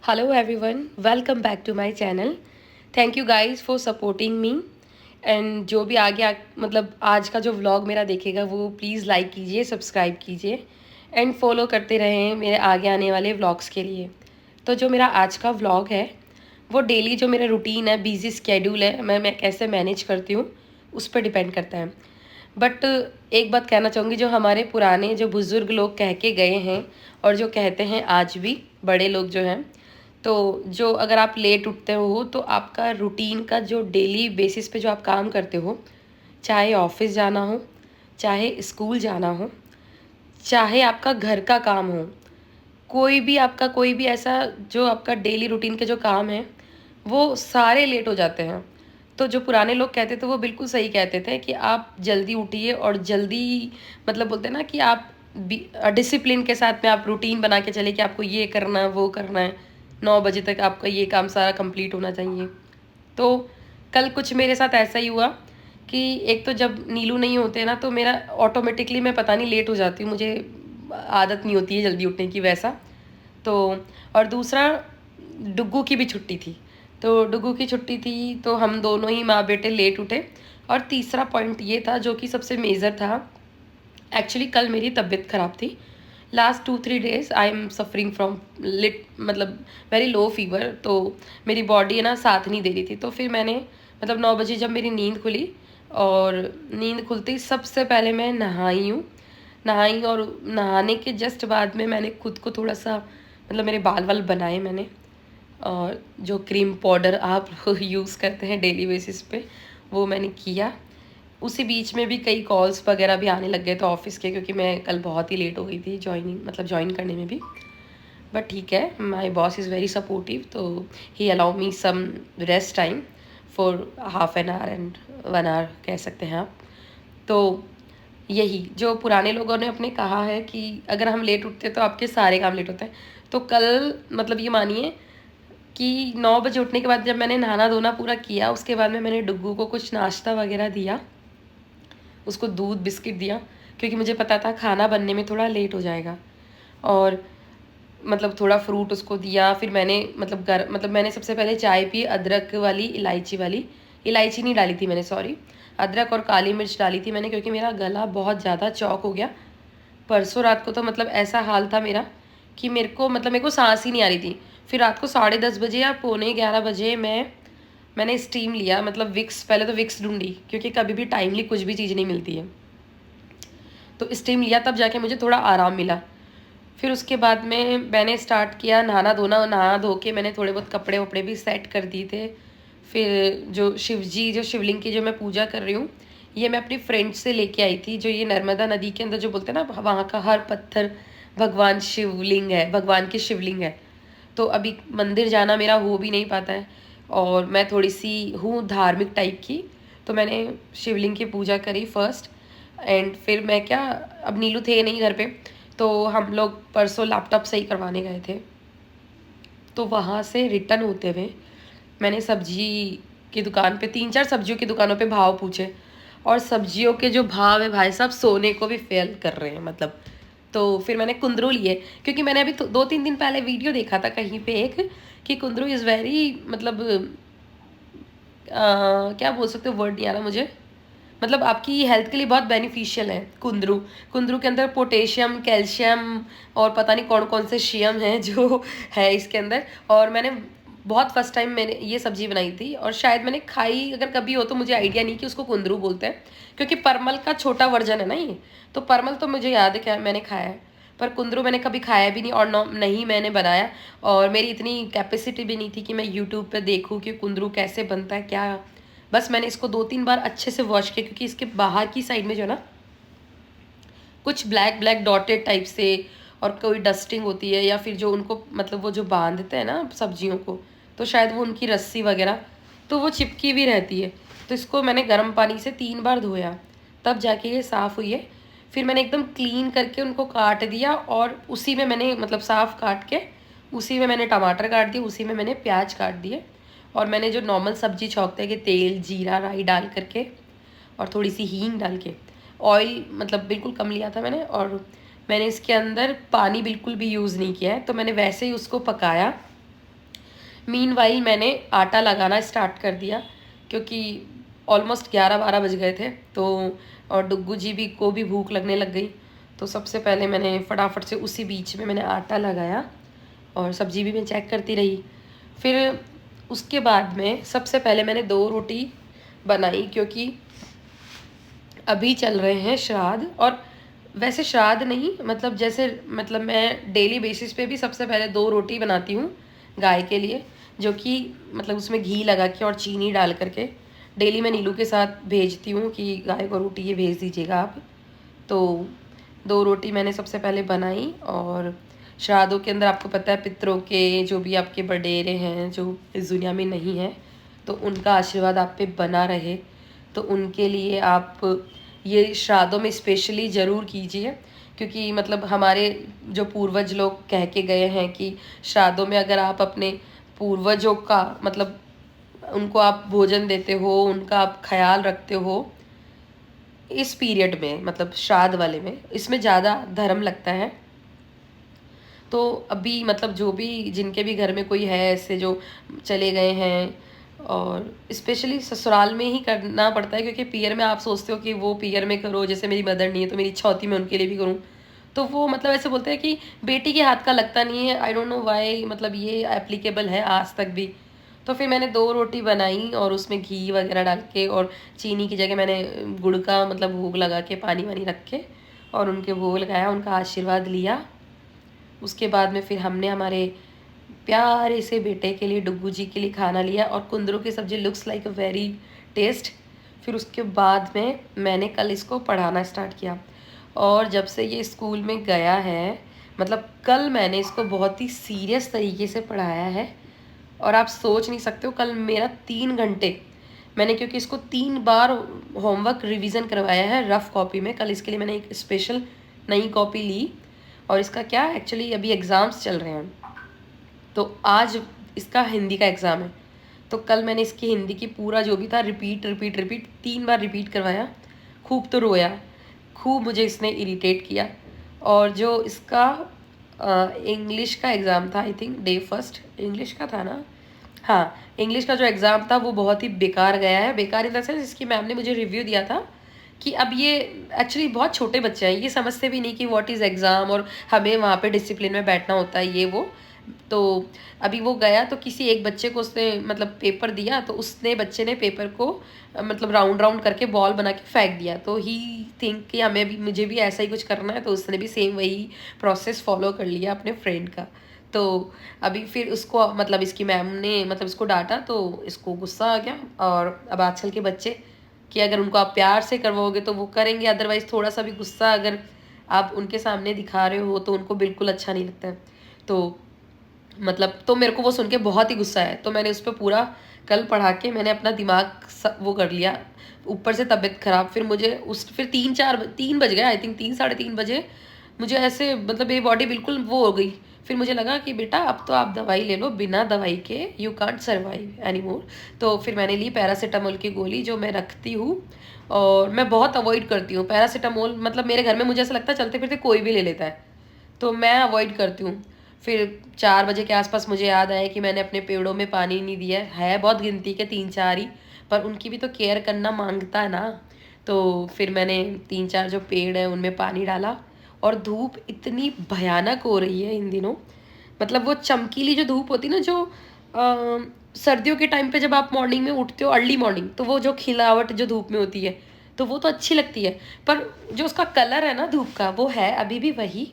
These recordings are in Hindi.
Hello everyone, welcome back to my channel. Thank you guys for supporting me. And जो भी मतलब आज का जो व्लॉग मेरा देखेगा वो प्लीज़ लाइक कीजिए, सब्सक्राइब कीजिए एंड फॉलो करते रहें मेरे आगे आने वाले व्लॉग्स के लिए। तो जो मेरा आज का व्लॉग है वो डेली जो मेरा रूटीन है, बिजी स्केड्यूल है, मैं कैसे मैनेज करती हूँ उस पर डिपेंड करता है। बट एक बात कहना चाहूँगी, जो हमारे पुराने जो बुज़ुर्ग लोग कह के गए हैं और जो कहते हैं आज भी बड़े लोग जो हैं, तो जो अगर आप लेट उठते हो तो आपका रूटीन का जो डेली बेसिस पे जो आप काम करते हो, चाहे ऑफिस जाना हो, चाहे स्कूल जाना हो, चाहे आपका घर का काम हो, कोई भी ऐसा जो आपका डेली रूटीन के जो काम है वो सारे लेट हो जाते हैं। तो जो पुराने लोग कहते थे वो बिल्कुल सही कहते थे कि आप जल्दी उठिए और जल्दी, मतलब बोलते हैं ना कि आप डिसिप्लिन के साथ में आप रूटीन बना के चले कि आपको ये करना है, वो करना है, 9 बजे तक आपका ये काम सारा कंप्लीट होना चाहिए। तो कल कुछ मेरे साथ ऐसा ही हुआ कि एक तो जब नीलू नहीं होते ना तो मेरा ऑटोमेटिकली, मैं पता नहीं लेट हो जाती हूँ, मुझे आदत नहीं होती है जल्दी उठने की वैसा। तो और दूसरा, डुग्गू की भी छुट्टी थी, तो डुग्गू की छुट्टी थी तो हम दोनों ही माँ बेटे लेट उठे। और तीसरा पॉइंट ये था जो कि सबसे मेजर था, एक्चुअली कल मेरी तबीयत ख़राब थी। Last 2-3 days I am suffering from lit मतलब वेरी लो फीवर। तो मेरी बॉडी है ना साथ नहीं दे रही थी। तो फिर मैंने मतलब 9 बजे जब मेरी नींद खुली, और नींद खुलते ही सबसे पहले मैं नहाई और नहाने के जस्ट बाद में मैंने खुद को थोड़ा सा मतलब मेरे बाल वाल बनाए मैंने, और जो क्रीम पाउडर आप यूज़ करते हैं डेली बेसिस पे वो मैंने किया। उसी बीच में भी कई कॉल्स वगैरह भी आने लग गए थे ऑफिस के, क्योंकि मैं कल बहुत ही लेट हो गई थी ज्वाइन करने में भी। बट ठीक है, my boss is very supportive, तो he allow me some rest time for half an hour and 1 hour कह सकते हैं आप। तो यही जो पुराने लोगों ने अपने कहा है कि अगर हम लेट उठते हैं तो आपके सारे काम लेट होते हैं। तो कल मतलब ये मानिए कि 9 बजे उठने के बाद जब मैंने नहाना धोना पूरा किया, उसके बाद में मैंने डुग्गू को कुछ नाश्ता वगैरह दिया, उसको दूध बिस्किट दिया, क्योंकि मुझे पता था खाना बनने में थोड़ा लेट हो जाएगा। और मतलब थोड़ा फ्रूट उसको दिया। फिर मैंने मतलब मैंने सबसे पहले चाय पी, अदरक वाली, इलायची नहीं डाली थी मैंने, सॉरी, अदरक और काली मिर्च डाली थी मैंने, क्योंकि मेरा गला बहुत ज़्यादा चौक हो गया परसों रात को। तो मतलब ऐसा हाल था मेरा कि मेरे को सांस ही नहीं आ रही थी। फिर रात को 10:30 बजे या 11:15 बजे मैंने स्टीम लिया, मतलब विक्स, पहले तो विक्स ढूंढी क्योंकि कभी भी टाइमली कुछ भी चीज़ नहीं मिलती है। तो स्टीम लिया तब जाके मुझे थोड़ा आराम मिला। फिर उसके बाद में मैंने स्टार्ट किया नहाना धोना। नहा धो के मैंने थोड़े बहुत कपड़े वपड़े भी सेट कर दिए थे। फिर जो शिवलिंग की जो मैं पूजा कर रही हूँ, ये मैं अपनी फ्रेंड से लेके आई थी। जो ये नर्मदा नदी के अंदर जो बोलते हैं ना, वहाँ का हर पत्थर भगवान की शिवलिंग है। तो अभी मंदिर जाना मेरा हो भी नहीं पाता है, और मैं थोड़ी सी हूँ धार्मिक टाइप की। तो मैंने शिवलिंग की पूजा करी फर्स्ट, एंड फिर मैं क्या, अब नीलू थे नहीं घर पे, तो हम लोग परसों लैपटॉप सही करवाने गए थे। तो वहाँ से रिटर्न होते हुए मैंने सब्जी की दुकान पे 3-4 सब्जियों की दुकानों पे भाव पूछे, और सब्जियों के जो भाव है भाई साहब सोने को भी फेल कर रहे हैं मतलब। तो फिर मैंने कुंदरू लिए, क्योंकि मैंने अभी 2-3 दिन पहले वीडियो देखा था कहीं पे एक, कि कुंदरू इज़ वेरी मतलब क्या बोल सकते हो, वर्ड नहीं आ रहा मुझे, मतलब आपकी हेल्थ के लिए बहुत बेनिफिशियल है कुंदरू। कुंदरू के अंदर पोटेशियम, कैल्शियम और पता नहीं कौन कौन से शियम हैं जो है इसके अंदर। और मैंने बहुत फर्स्ट टाइम मैंने ये सब्जी बनाई थी, और शायद मैंने खाई अगर कभी हो तो मुझे आइडिया नहीं कि उसको कुंदरू बोलते हैं, क्योंकि परमल का छोटा वर्जन है ना ये। तो परमल तो मुझे याद है क्या मैंने खाया है, पर कुंदरू मैंने कभी खाया भी नहीं, और नहीं मैंने बनाया। और मेरी इतनी कैपेसिटी भी नहीं थी कि मैं यूट्यूब पे देखूँ कि कुंदरू कैसे बनता है क्या। बस मैंने इसको 2-3 बार अच्छे से वॉश किया, क्योंकि इसके बाहर की साइड में जो है ना कुछ ब्लैक ब्लैक डॉटेड टाइप से, और कोई डस्टिंग होती है, या फिर जो उनको मतलब वो जो बांधते हैं ना सब्जियों को, तो शायद वो उनकी रस्सी वगैरह, तो वो चिपकी भी रहती है। तो इसको मैंने गर्म पानी से 3 बार धोया, तब जाके ये साफ़ हुई है। फिर मैंने एकदम क्लीन करके उनको काट दिया, और उसी में मैंने मतलब साफ़ काट के उसी में मैंने टमाटर काट दिए, उसी में मैंने प्याज काट दिए, और मैंने जो नॉर्मल सब्जी छौंकते हैं कि तेल, जीरा, राई डाल करके और थोड़ी सी हींग डाल के, ऑयल मतलब बिल्कुल कम लिया था मैंने, और मैंने इसके अंदर पानी बिल्कुल भी यूज़ नहीं किया है। तो मैंने वैसे ही उसको पकाया, मीनवाइल मैंने आटा लगाना स्टार्ट कर दिया, क्योंकि ऑलमोस्ट 11-12 बज गए थे। तो और डुग्गू जी भी को भी भूख लगने लग गई। तो सबसे पहले मैंने फटाफट से उसी बीच में मैंने आटा लगाया और सब्जी भी मैं चेक करती रही। फिर उसके बाद में सबसे पहले मैंने 2 रोटी बनाई, क्योंकि अभी चल रहे हैं श्राद्ध। और वैसे श्राद्ध नहीं, मतलब जैसे मतलब मैं डेली बेसिस पे भी सबसे पहले 2 रोटी बनाती हूँ गाय के लिए, जो कि मतलब उसमें घी लगा के और चीनी डाल करके डेली मैं नीलू के साथ भेजती हूँ कि गाय को रोटी ये भेज दीजिएगा आप। तो 2 रोटी मैंने सबसे पहले बनाई। और श्राद्धों के अंदर आपको पता है पितरों के जो भी आपके बडेरे हैं जो इस दुनिया में नहीं है, तो उनका आशीर्वाद आप पे बना रहे, तो उनके लिए आप ये श्राद्धों में स्पेशली ज़रूर कीजिए। क्योंकि मतलब हमारे जो पूर्वज लोग कह के गए हैं कि श्राद्धों में अगर आप अपने पूर्वजों का मतलब उनको आप भोजन देते हो, उनका आप ख्याल रखते हो, इस पीरियड में मतलब श्राद्ध वाले में इसमें ज़्यादा धर्म लगता है। तो अभी मतलब जो भी जिनके भी घर में कोई है ऐसे जो चले गए हैं, और स्पेशली ससुराल में ही करना पड़ता है, क्योंकि पियर में आप सोचते हो कि वो पियर में करो, जैसे मेरी मदर नहीं है तो मेरी इच्छा होती है मैं उनके लिए भी करूँ। तो वो मतलब ऐसे बोलते हैं कि बेटी के हाथ का लगता नहीं है। आई डोंट नो वाई, मतलब ये एप्लीकेबल है आज तक भी। तो फिर मैंने 2 रोटी बनाई और उसमें घी वगैरह डाल के, और चीनी की जगह मैंने गुड़ का मतलब भोग लगा के पानी वानी रख के और उनके भोग लगाया, उनका आशीर्वाद लिया। उसके बाद में फिर हमने हमारे प्यारे से बेटे के लिए, डुग्गू जी के लिए खाना लिया। और कुंदरू की सब्ज़ी looks like a very taste. फिर उसके बाद में मैंने कल इसको पढ़ाना स्टार्ट किया, और जब से ये स्कूल में गया है, मतलब कल मैंने इसको बहुत ही सीरियस तरीके से पढ़ाया है। और आप सोच नहीं सकते हो, कल मेरा 3 घंटे मैंने, क्योंकि इसको 3 बार होमवर्क रिवीजन करवाया है रफ़ कॉपी में। कल इसके लिए मैंने एक स्पेशल नई कॉपी ली, और इसका क्या एक्चुअली अभी एग्ज़ाम्स चल रहे हैं, तो आज इसका हिंदी का एग्ज़ाम है। तो कल मैंने इसकी हिंदी की पूरा जो भी था रिपीट रिपीट रिपीट 3 बार रिपीट करवाया। खूब तो रोया, खूब मुझे इसने इरिटेट किया। और जो इसका इंग्लिश का एग्ज़ाम था, I think day first English का था ना, हाँ इंग्लिश का जो एग्ज़ाम था वो बहुत ही बेकार गया है। बेकार इन द सेंस, इसकी मैम ने मुझे रिव्यू दिया था कि अब ये एक्चुअली बहुत छोटे बच्चे हैं, ये समझते भी नहीं कि व्हाट इज़ एग्ज़ाम, और हमें वहाँ पे डिसिप्लिन में बैठना होता है ये वो। तो अभी वो गया तो किसी एक बच्चे को उसने मतलब पेपर दिया, तो उसने बच्चे ने पेपर को मतलब राउंड राउंड करके बॉल बना के फेंक दिया। तो ही थिंक कि हमें भी मुझे भी ऐसा ही कुछ करना है, तो उसने भी सेम वही प्रोसेस फॉलो कर लिया अपने फ्रेंड का। तो अभी फिर उसको मतलब इसकी मैम ने मतलब इसको डांटा, तो इसको गुस्सा आ गया। और अब आजकल के बच्चे कि अगर उनको आप प्यार से करवाओगे तो वो करेंगे, अदरवाइज़ थोड़ा सा भी गुस्सा अगर आप उनके सामने दिखा रहे हो तो उनको बिल्कुल अच्छा नहीं लगता है। तो मतलब तो मेरे को वो सुन के बहुत ही गुस्सा है, तो मैंने उस पर पूरा कल पढ़ा के मैंने अपना दिमाग वो कर लिया। ऊपर से तबीयत ख़राब, फिर मुझे उस फिर 3 बज गए, आई थिंक 3 साढ़े 3 बजे मुझे ऐसे मतलब मेरी बॉडी बिल्कुल वो हो गई। फिर मुझे लगा कि बेटा अब तो आप दवाई ले लो, बिना दवाई के you can't survive any more. तो फिर मैंने ली पैरासीटामोल की गोली, जो मैं रखती हूँ और मैं बहुत अवॉइड करती हूँ पैरासीटामोल। मतलब मेरे घर में मुझे ऐसा लगता है चलते फिरते कोई भी ले लेता है, तो मैं अवॉइड करती हूँ। फिर 4 बजे के आसपास मुझे याद आया कि मैंने अपने पेड़ों में पानी नहीं दिया है, बहुत गिनती के 3-4 ही, पर उनकी भी तो केयर करना मांगता है ना। तो फिर मैंने 3-4 जो पेड़ हैं उनमें पानी डाला। और धूप इतनी भयानक हो रही है इन दिनों, मतलब वो चमकीली जो धूप होती है ना, जो सर्दियों के टाइम पे जब आप मॉर्निंग में उठते हो अर्ली मॉर्निंग, तो वो जो खिलावट जो धूप में होती है तो वो तो अच्छी लगती है, पर जो उसका कलर है ना धूप का, वो है अभी भी वही,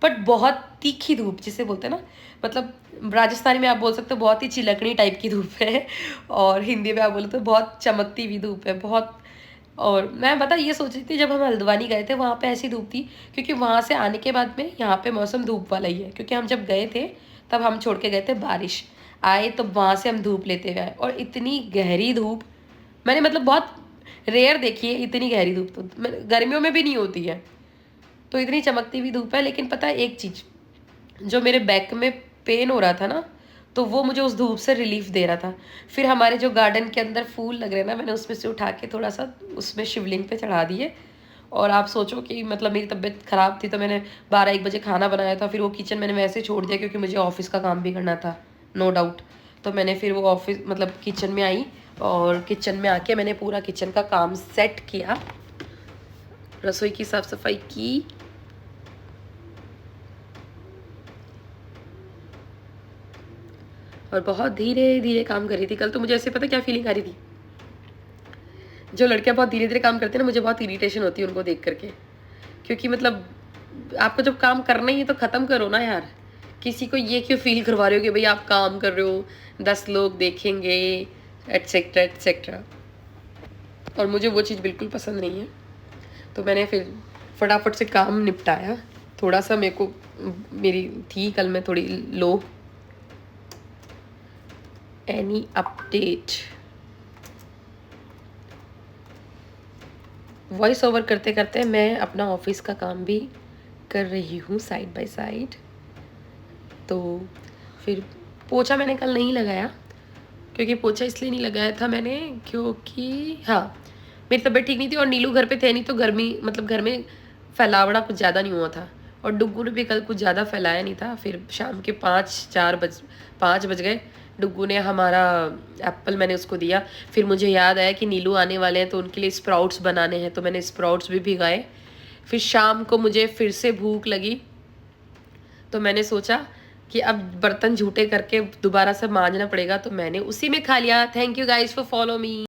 बट बहुत तीखी धूप जिसे बोलते हैं ना, मतलब राजस्थानी में आप बोल सकते हो बहुत ही चिलकनी टाइप की धूप है, और हिंदी में आप बोलो तो बहुत चमकती हुई धूप है बहुत। और मैं बता ये सोच रही थी जब हम हल्द्वानी गए थे वहाँ पे ऐसी धूप थी, क्योंकि वहाँ से आने के बाद में यहाँ पे मौसम धूप वाला ही है, क्योंकि हम जब गए थे तब हम छोड़ के गए थे बारिश, आए तो वहाँ से हम धूप लेते गए, और इतनी गहरी धूप मैंने मतलब बहुत रेयर देखी है। इतनी गहरी धूप तो गर्मियों में भी नहीं होती है, तो इतनी चमकती हुई धूप है। लेकिन पता है एक चीज़, जो मेरे बैक में पेन हो रहा था ना, तो वो मुझे उस धूप से रिलीफ दे रहा था। फिर हमारे जो गार्डन के अंदर फूल लग रहे हैं ना, मैंने उसमें से उठा के थोड़ा सा उसमें शिवलिंग पे चढ़ा दिए। और आप सोचो कि मतलब मेरी तबीयत ख़राब थी, तो मैंने 12-1 बजे खाना बनाया था, फिर वो किचन मैंने वैसे छोड़ दिया क्योंकि मुझे ऑफिस का काम भी करना था, नो डाउट। तो मैंने फिर वो ऑफिस मतलब किचन में आई और किचन में आके मैंने पूरा किचन का काम सेट किया, रसोई की साफ सफाई की। और बहुत धीरे धीरे काम कर रही थी। कल तो मुझे ऐसे पता क्या फीलिंग आ रही थी, जो लड़कियां बहुत धीरे धीरे काम करती हैं ना, मुझे बहुत इरिटेशन होती है उनको देख करके, क्योंकि मतलब आपको जब काम करना ही है तो ख़त्म करो ना यार। किसी को ये क्यों फील करवा रहे हो कि भाई आप काम कर रहे हो, 10 लोग देखेंगे, एट्सेट्रा एट्सेट्रा। और मुझे वो चीज़ बिल्कुल पसंद नहीं है। तो मैंने फिर फटाफट से काम निपटाया। थोड़ा सा मेरे को मेरी थी कल मैं थोड़ी low. Any update? Voice over करते करते मैं अपना ऑफिस का काम भी कर रही हूँ साइड बाय साइड। तो फिर पोछा मैंने कल नहीं लगाया, क्योंकि पोछा इसलिए नहीं लगाया था मैंने क्योंकि हाँ, मेरी तबीयत ठीक नहीं थी और नीलू घर पे थे नहीं, तो गर्मी मतलब घर में फैलावड़ा कुछ ज़्यादा नहीं हुआ था और डुग्गू ने भी कल कुछ ज़्यादा फैलाया नहीं था। फिर शाम के 5 बज गए, डुग्गू ने हमारा एप्पल मैंने उसको दिया। फिर मुझे याद आया कि नीलू आने वाले हैं तो उनके लिए स्प्राउट्स बनाने हैं, तो मैंने स्प्राउट्स भी भिगाए। फिर शाम को मुझे फिर से भूख लगी, तो मैंने सोचा कि अब बर्तन झूठे करके दोबारा से मांजना पड़ेगा, तो मैंने उसी में खा लिया। Thank you guys for follow me.